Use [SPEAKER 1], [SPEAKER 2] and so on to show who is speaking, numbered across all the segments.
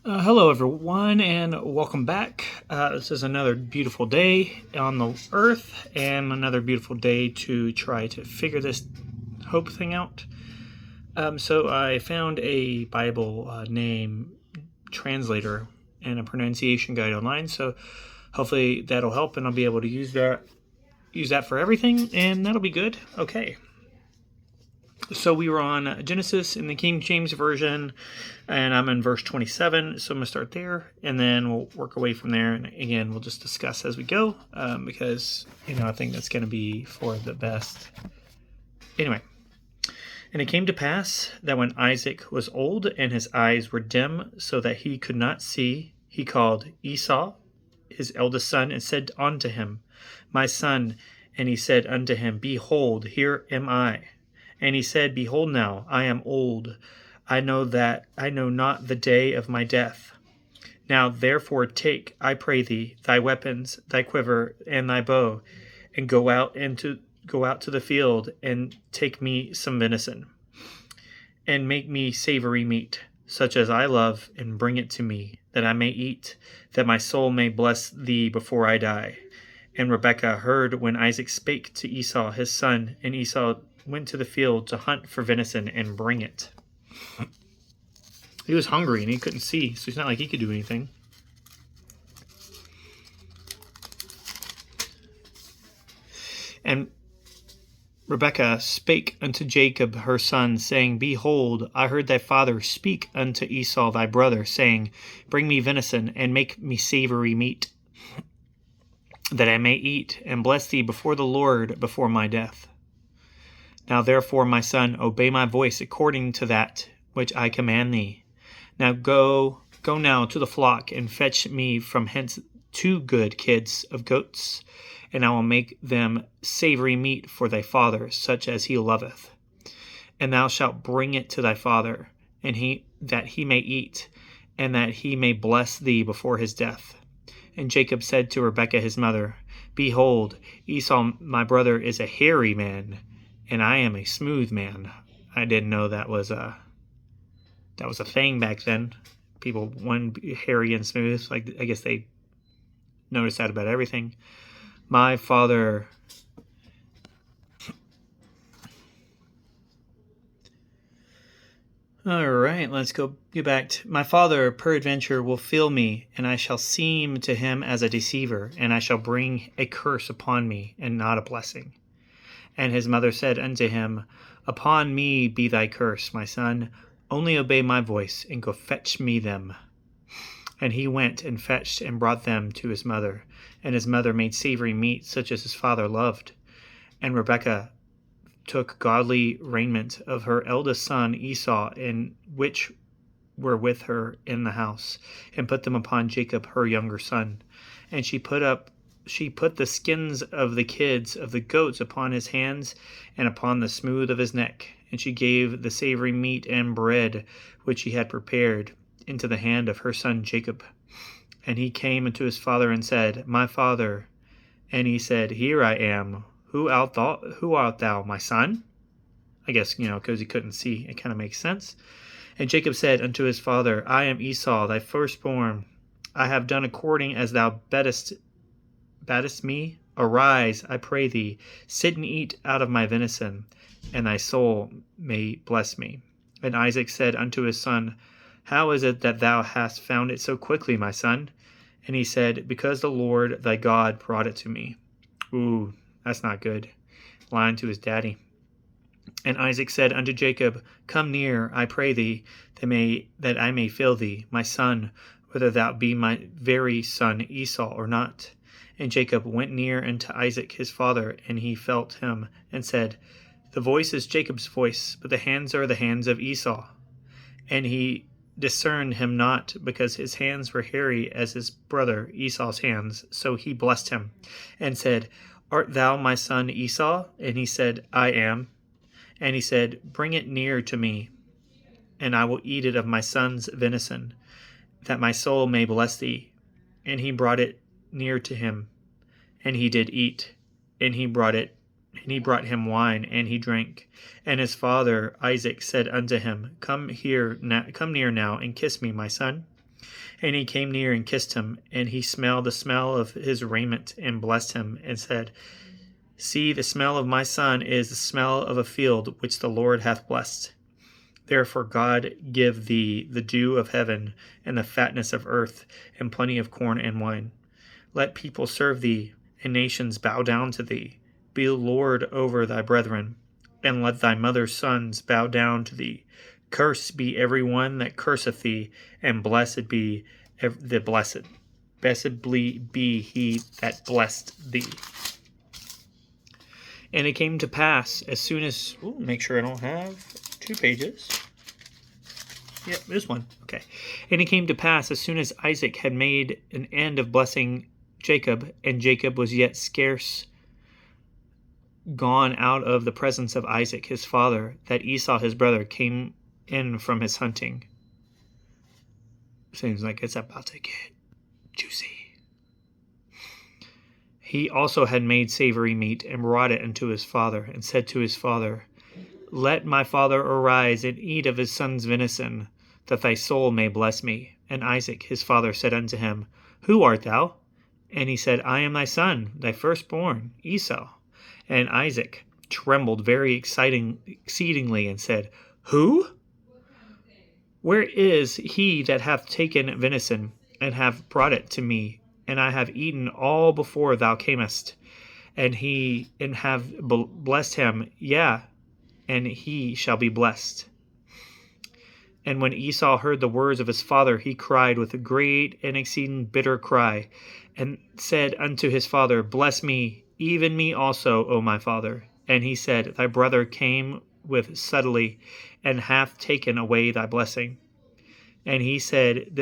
[SPEAKER 1] Hello, everyone, and welcome back. This is another beautiful day on the earth, and another beautiful day to try to figure this hope thing out. So I found a Bible name translator and a pronunciation guide online. So hopefully that'll help, and I'll be able to use that for everything, and that'll be good. Okay. So we were on Genesis in the King James Version, and I'm in verse 27, so I'm going to start there, and then we'll work away from there, and again, we'll just discuss as we go, because, I think that's going to be for the best. Anyway, and it came to pass that when Isaac was old, and his eyes were dim, so that he could not see, he called Esau, his eldest son, and said unto him, My son. And he said unto him, Behold, here am I. And he said, Behold now, I am old. I know not the day of my death. Now therefore take, I pray thee, thy weapons, thy quiver, and thy bow, and go out to the field, and take me some venison, and make me savory meat, such as I love, and bring it to me, that I may eat, that my soul may bless thee before I die. And Rebekah heard when Isaac spake to Esau his son, and Esau went to the field to hunt for venison and bring it. He was hungry and he couldn't see, so it's not like he could do anything. And Rebekah spake unto Jacob her son, saying, Behold, I heard thy father speak unto Esau thy brother, saying, Bring me venison, and make me savory meat, that I may eat, and bless thee before the Lord before my death. Now therefore, my son, obey my voice according to that which I command thee. Now go now to the flock, and fetch me from hence 2 good kids of goats, and I will make them savory meat for thy father, such as he loveth. And thou shalt bring it to thy father, and that he may eat, and that he may bless thee before his death. And Jacob said to Rebekah his mother, Behold, Esau my brother is a hairy man, and I am a smooth man. I didn't know that was a thing back then. People wanted to be hairy and smooth. Like, I guess they noticed that about everything. My father... All right, let's get back to... My father, peradventure, will feel me, and I shall seem to him as a deceiver, and I shall bring a curse upon me, and not a blessing. And his mother said unto him, Upon me be thy curse, my son. Only obey my voice, and go fetch me them. And he went and fetched and brought them to his mother. And his mother made savory meat, such as his father loved. And Rebekah took godly raiment of her eldest son Esau, and which were with her in the house, and put them upon Jacob her younger son. And she put the skins of the kids of the goats upon his hands, and upon the smooth of his neck. And she gave the savory meat and bread, which she had prepared, into the hand of her son Jacob. And he came unto his father and said, My father. And he said, Here I am. Who art thou, my son? I guess, because he couldn't see, it kind of makes sense. And Jacob said unto his father, I am Esau, thy firstborn. I have done according as thou badest me. Arise, I pray thee, sit and eat out of my venison, and thy soul may bless me. And Isaac said unto his son, How is it that thou hast found it so quickly, my son? And he said, Because the Lord thy God brought it to me. Ooh, that's not good. Lying to his daddy. And Isaac said unto Jacob, Come near, I pray thee, that I may feel thee, my son, whether thou be my very son Esau or not. And Jacob went near unto Isaac his father, and he felt him, and said, The voice is Jacob's voice, but the hands are the hands of Esau. And he discerned him not, because his hands were hairy as his brother Esau's hands. So he blessed him, and said, Art thou my son Esau? And he said, I am. And he said, Bring it near to me, and I will eat it of my son's venison, that my soul may bless thee. And he brought it near to him, and he did eat. And he brought him wine, and he drank. And his father Isaac said unto him, Come near now, and kiss me, my son. And he came near and kissed him, and he smelled the smell of his raiment, and blessed him, and said, See, the smell of my son is the smell of a field which the Lord hath blessed. Therefore God give thee the dew of heaven, and the fatness of earth, and plenty of corn and wine. Let people serve thee, and nations bow down to thee. Be Lord over thy brethren, and let thy mother's sons bow down to thee. Cursed be every one that curseth thee, and blessed be the blessed. Blessed be he that blessed thee. And it came to pass as soon as... make sure I don't have 2 pages. Yep, this one. Okay. And it came to pass as soon as Isaac had made an end of blessing Jacob, and Jacob was yet scarce gone out of the presence of Isaac his father, that Esau his brother came in from his hunting. Seems like it's about to get juicy. He also had made savory meat, and brought it unto his father, and said to his father, Let my father arise, and eat of his son's venison, that thy soul may bless me. And Isaac his father said unto him, Who art thou? And he said, I am thy son, thy firstborn, Esau. And Isaac trembled very exceedingly, and said, Who? Where is he that hath taken venison, and hath brought it to me? And I have eaten all before thou camest. And have blessed him, yea, and he shall be blessed. And when Esau heard the words of his father, he cried with a great and exceeding bitter cry, and said unto his father, Bless me, even me also, O my father. And he said, Thy brother came with subtlety, and hath taken away thy blessing. And he said,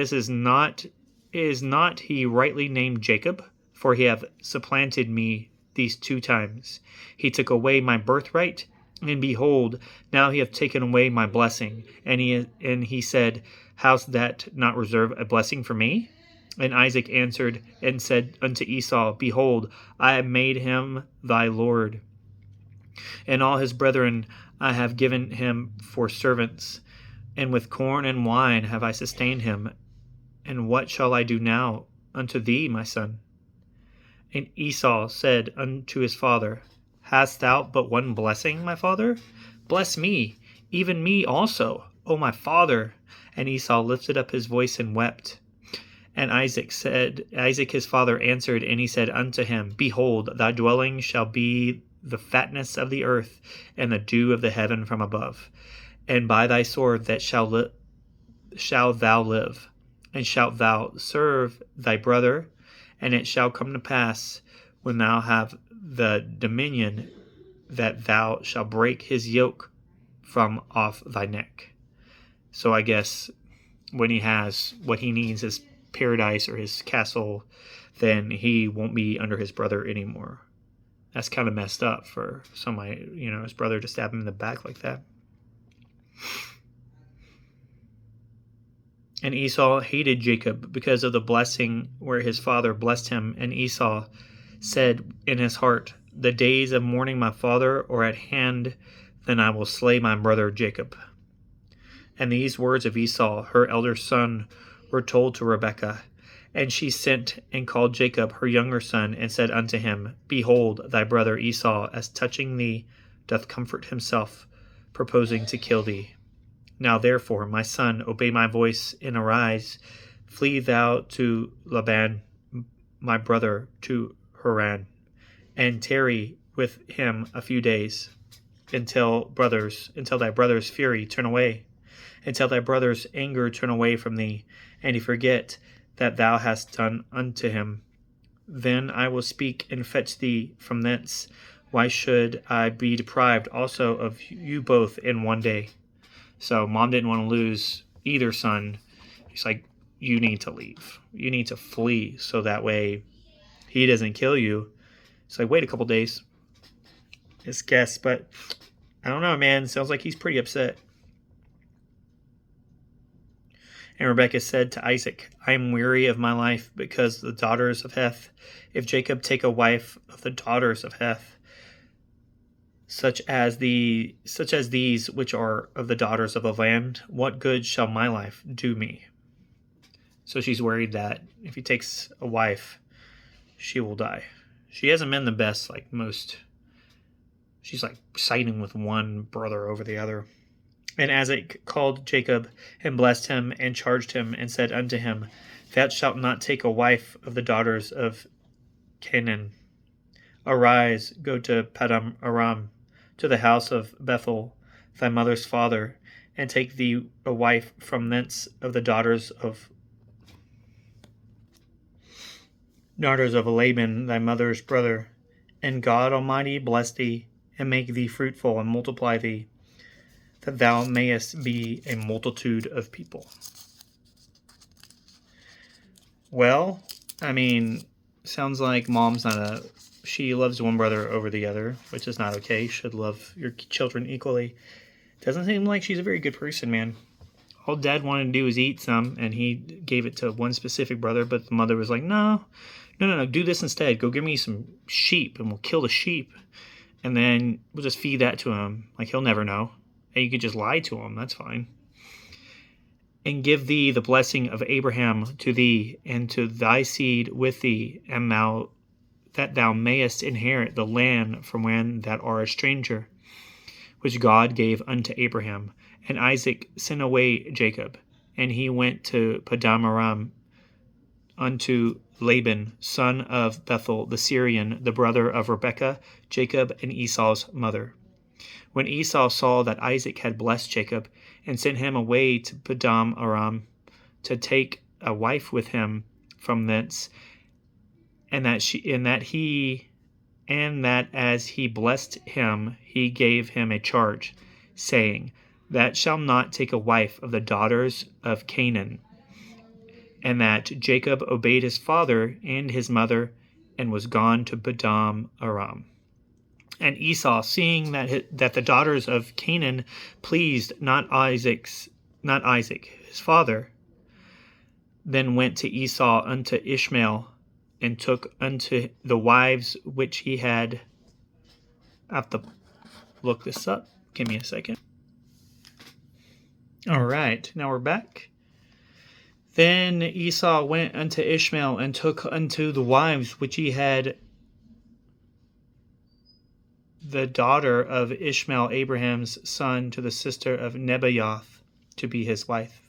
[SPEAKER 1] is not he rightly named Jacob? For he hath supplanted me these 2 times. He took away my birthright, and behold, now he hath taken away my blessing. And he said, Hast that not reserved a blessing for me? And Isaac answered and said unto Esau, Behold, I have made him thy lord, and all his brethren I have given him for servants, and with corn and wine have I sustained him. And what shall I do now unto thee, my son? And Esau said unto his father, Hast thou but one blessing, my father? Bless me, even me also, O my father. And Esau lifted up his voice and wept. And Isaac his father answered, and he said unto him, Behold, thy dwelling shall be the fatness of the earth, and the dew of the heaven from above. And by thy sword that shalt thou live, and shalt thou serve thy brother. And it shall come to pass, when thou have the dominion, that thou shalt break his yoke from off thy neck. So I guess when he has what he needs, his paradise or his castle, then he won't be under his brother anymore. That's kind of messed up for somebody, his brother to stab him in the back like that. And Esau hated Jacob because of the blessing where his father blessed him. And Esau said in his heart, The days of mourning my father are at hand, then I will slay my brother Jacob. And these words of Esau, her elder son, were told to Rebekah. And she sent and called Jacob her younger son, and said unto him, Behold, thy brother Esau, as touching thee, doth comfort himself, purposing to kill thee. Now therefore, my son, obey my voice, and arise, flee thou to Laban, my brother, to Haran, and tarry with him a few days, until thy brother's fury turn away, until thy brother's anger turn away from thee, and he forget that thou hast done unto him. Then I will speak and fetch thee from thence. Why should I be deprived also of you both in one day? So mom didn't want to lose either son. He's like, you need to leave. You need to flee, so that way he doesn't kill you. So wait a couple days. His guess, but I don't know, man. Sounds like he's pretty upset. And Rebekah said to Isaac, I am weary of my life because the daughters of Heth. If Jacob take a wife of the daughters of Heth, such as these which are of the daughters of the land, what good shall my life do me? So she's worried that if he takes a wife, she will die. She hasn't been the best, like most. She's like siding with one brother over the other. And Isaac called Jacob and blessed him and charged him and said unto him, Thou shalt not take a wife of the daughters of Canaan. Arise, go to Padam Aram, to the house of Bethel, thy mother's father, and take thee a wife from thence of the daughters of Laban, thy mother's brother. And God Almighty bless thee, and make thee fruitful, and multiply thee, that thou mayest be a multitude of people. Well, I mean, sounds like mom's she loves one brother over the other, which is not okay. You should love your children equally. Doesn't seem like she's a very good person, man. All dad wanted to do was eat some, and he gave it to one specific brother, but the mother was like, no, do this instead. Go give me some sheep, and we'll kill the sheep, and then we'll just feed that to him. Like, he'll never know. And you could just lie to him. That's fine. And give thee the blessing of Abraham to thee, and to thy seed with thee, and that thou mayest inherit the land from when thou art a stranger, which God gave unto Abraham. And Isaac sent away Jacob, and he went to Padam Aram unto Laban, son of Bethuel the Syrian, the brother of Rebekah, Jacob and Esau's mother. When Esau saw that Isaac had blessed Jacob, and sent him away to Padam Aram to take a wife with him from thence, and that as he blessed him, he gave him a charge, saying, That shall not take a wife of the daughters of Canaan. And that Jacob obeyed his father and his mother, and was gone to Padam Aram. And Esau, seeing that the daughters of Canaan pleased not Isaac, his father, then went to Esau unto Ishmael, and took unto the wives which he had. I have to look this up. Give me a second. All right, now we're back. Then Esau went unto Ishmael, and took unto the wives which he had the daughter of Ishmael, Abraham's son, to the sister of Nebaioth, to be his wife.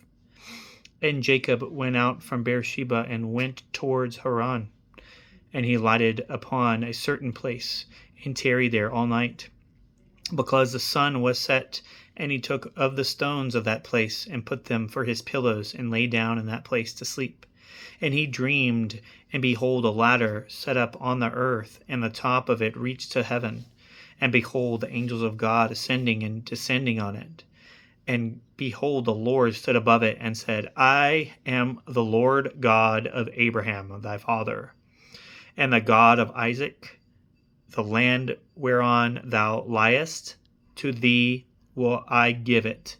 [SPEAKER 1] And Jacob went out from Beersheba and went towards Haran. And he lighted upon a certain place, and tarried there all night, because the sun was set. And he took of the stones of that place, and put them for his pillows, and lay down in that place to sleep. And he dreamed, and behold, a ladder set up on the earth, and the top of it reached to heaven. And behold, the angels of God ascending and descending on it. And behold, the Lord stood above it, and said, I am the Lord God of Abraham, thy father, and the God of Isaac. The land whereon thou liest, to thee will I give it,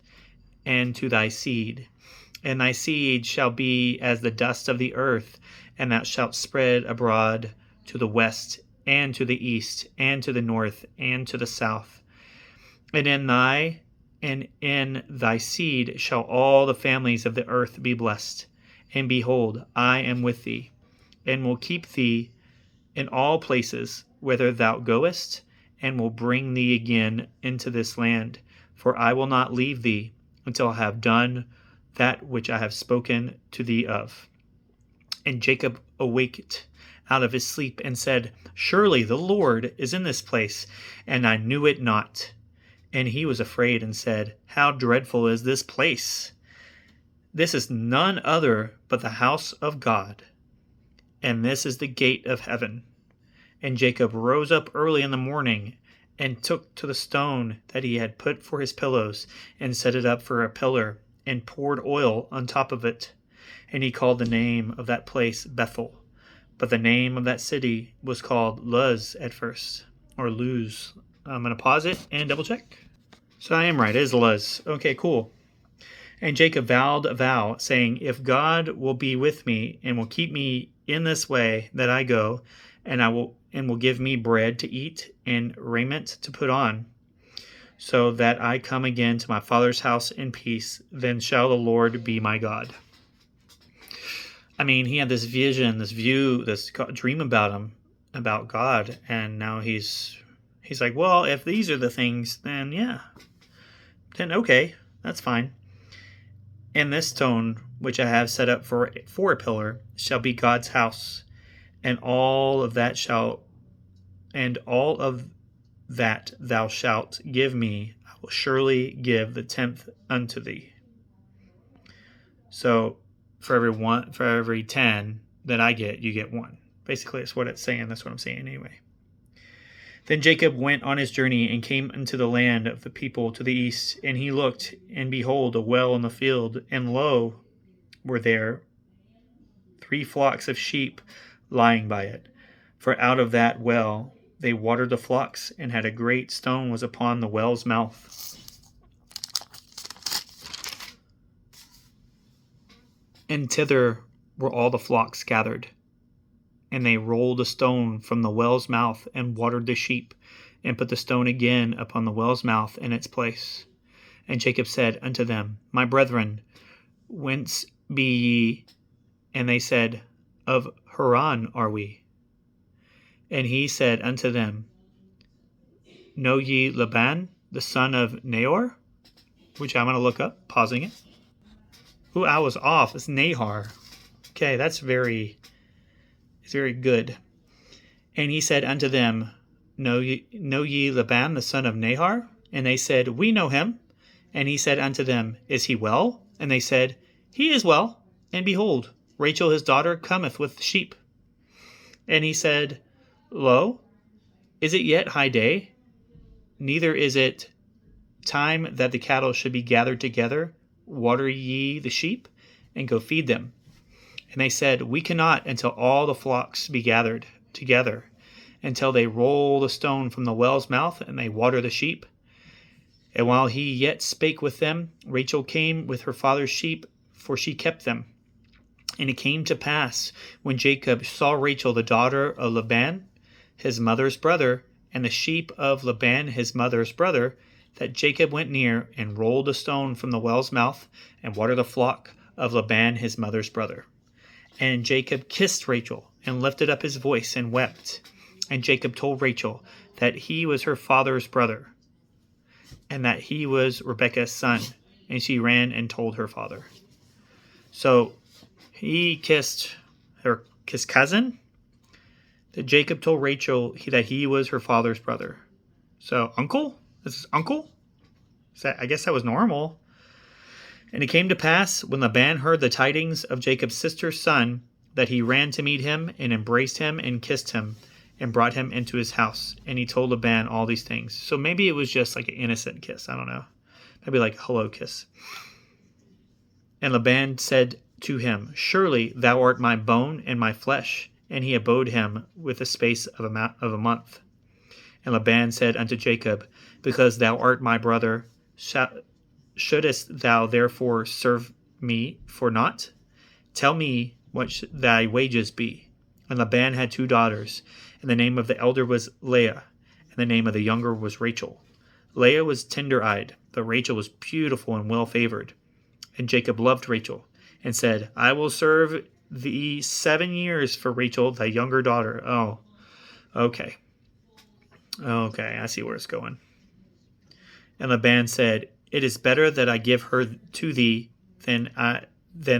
[SPEAKER 1] and to thy seed. And thy seed shall be as the dust of the earth, and thou shalt spread abroad to the west, and to the east, and to the north, and to the south. And in thy seed shall all the families of the earth be blessed. And behold, I am with thee, and will keep thee in all places whither thou goest, and will bring thee again into this land. For I will not leave thee until I have done that which I have spoken to thee of. And Jacob awaked out of his sleep, and said, Surely the Lord is in this place, and I knew it not. And he was afraid, and said, How dreadful is this place! This is none other but the house of God, and this is the gate of heaven. And Jacob rose up early in the morning, and took to the stone that he had put for his pillows, and set it up for a pillar, and poured oil on top of it. And he called the name of that place Bethel. But the name of that city was called Luz at first, or Luz. I'm going to pause it and double check. So I am right, it is Luz. Okay, cool. And Jacob vowed a vow, saying, If God will be with me, and will keep me in this way that I go, and will give me bread to eat and raiment to put on, so that I come again to my father's house in peace, then shall the Lord be my God. I mean, he had this vision, this view, this dream about God, and now he's like, well, if these are the things, then yeah, then okay, that's fine. And this stone, which I have set up for a pillar, shall be God's house, and all of that thou shalt give me, I will surely give the 10th unto thee. So for every 10 that I get, you get 1. Basically, that's what it's saying. That's what I'm saying anyway. Then Jacob went on his journey and came unto the land of the people to the east, and he looked, and behold, a well in the field, and lo, were there 3 flocks of sheep lying by it. For out of that well they watered the flocks, and had a great stone was upon the well's mouth. And thither were all the flocks gathered. And they rolled a stone from the well's mouth, and watered the sheep, and put the stone again upon the well's mouth in its place. And Jacob said unto them, My brethren, whence be ye? And they said, Of Haran are we. And he said unto them, Know ye Laban, the son of Nahor? Which I'm going to look up, pausing it. Ooh, I was off. It's Nahor. Okay, it's very good. And he said unto them, Know ye Laban, the son of Nahor? And they said, We know him. And he said unto them, Is he well? And they said, He is well. And behold, Rachel his daughter cometh with the sheep. And he said, Lo, is it yet high day? Neither is it time that the cattle should be gathered together. Water ye the sheep, and go feed them. And they said, We cannot until all the flocks be gathered together, until they roll the stone from the well's mouth, and they water the sheep. And while he yet spake with them, Rachel came with her father's sheep, for she kept them. And it came to pass, when Jacob saw Rachel the daughter of Laban, his mother's brother, and the sheep of Laban his mother's brother, that Jacob went near, and rolled a stone from the well's mouth, and watered the flock of Laban his mother's brother. And Jacob kissed Rachel, and lifted up his voice, and wept. And Jacob told Rachel that he was her father's brother, and that he was Rebekah's son. And she ran and told her father. So he kissed his cousin. That Jacob told Rachel that he was her father's brother. So uncle? This is uncle? I guess that was normal. And it came to pass, when Laban heard the tidings of Jacob's sister's son, that he ran to meet him, and embraced him, and kissed him, and brought him into his house. And he told Laban all these things. So maybe it was just like an innocent kiss. I don't know. Maybe like a hello kiss. And Laban said to him, Surely thou art my bone and my flesh. And he abode him with the space of a month. And Laban said unto Jacob, Because thou art my brother, shouldest thou therefore serve me for naught? Tell me what thy wages be. And Laban had 2 daughters, and the name of the elder was Leah, and the name of the younger was Rachel. Leah was tender-eyed, but Rachel was beautiful and well-favored. And Jacob loved Rachel, and said, I will serve thee 7 years for Rachel, thy younger daughter. Oh, okay. Okay, I see where it's going. And Laban said, It is better that I give her to thee than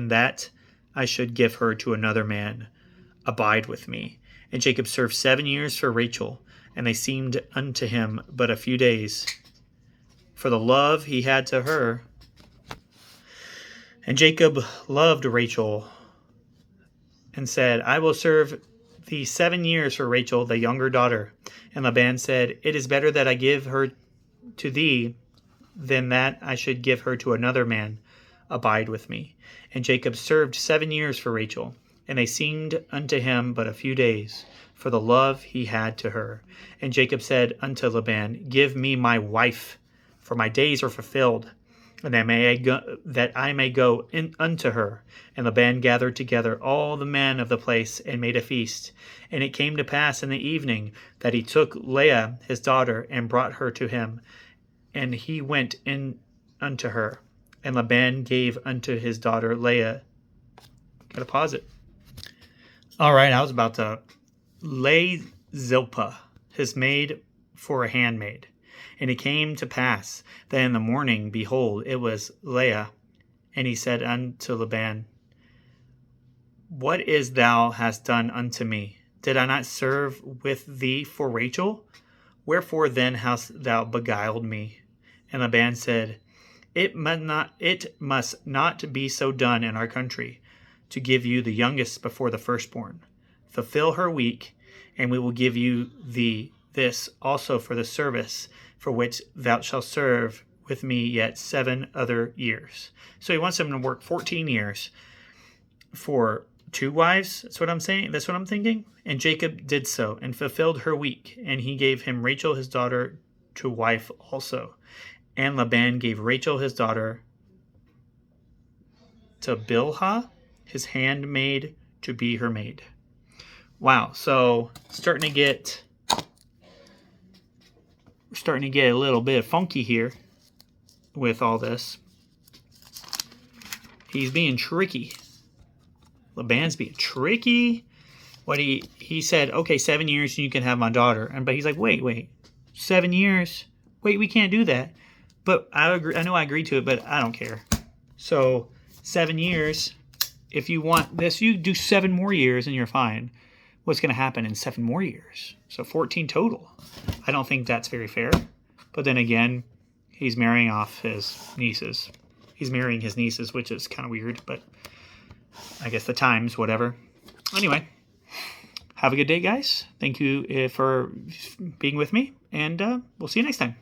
[SPEAKER 1] that I should give her to another man. Abide with me. And Jacob served 7 years for Rachel, and they seemed unto him but a few days, for the love he had to her. And Jacob loved Rachel, and said, I will serve thee 7 years for Rachel, the younger daughter. And Laban said, It is better that I give her to thee than that I should give her to another man. Abide with me. And Jacob served 7 years for Rachel, and they seemed unto him but a few days, for the love he had to her. And Jacob said unto Laban, Give me my wife, for my days are fulfilled, and that I may go in unto her. And Laban gathered together all the men of the place, and made a feast. And it came to pass in the evening that he took Leah his daughter, and brought her to him, and he went in unto her. And Laban gave unto his daughter Leah. Gotta pause it. All right, I was about to lay Zilpah, his maid, for a handmaid. And it came to pass that in the morning, behold, it was Leah. And he said unto Laban, what is thou hast done unto me? Did I not serve with thee for Rachel? Wherefore then hast thou beguiled me? And Laban said, it must not be so done in our country, to give you the youngest before the firstborn. Fulfill her week, and we will give you this also for the service for which thou shalt serve with me yet 7 other years. So he wants him to work 14 years for 2 wives. That's what I'm saying. That's what I'm thinking. And Jacob did so and fulfilled her week, and he gave him Rachel his daughter to wife also. And Laban gave Rachel his daughter to Bilhah, his handmaid, to be her maid. Wow, so starting to get a little bit funky here with all this. He's being tricky. Laban's being tricky. What he said, okay, 7 years and you can have my daughter. But he's like, wait, 7 years? Wait, we can't do that. But I agree. I know I agreed to it, but I don't care. So 7 years. If you want this, you do 7 more years and you're fine. What's going to happen in 7 more years? So 14 total. I don't think that's very fair. But then again, he's marrying off his nieces. He's marrying his nieces, which is kind of weird, but I guess the times, whatever. Anyway, have a good day, guys. Thank you for being with me, and we'll see you next time.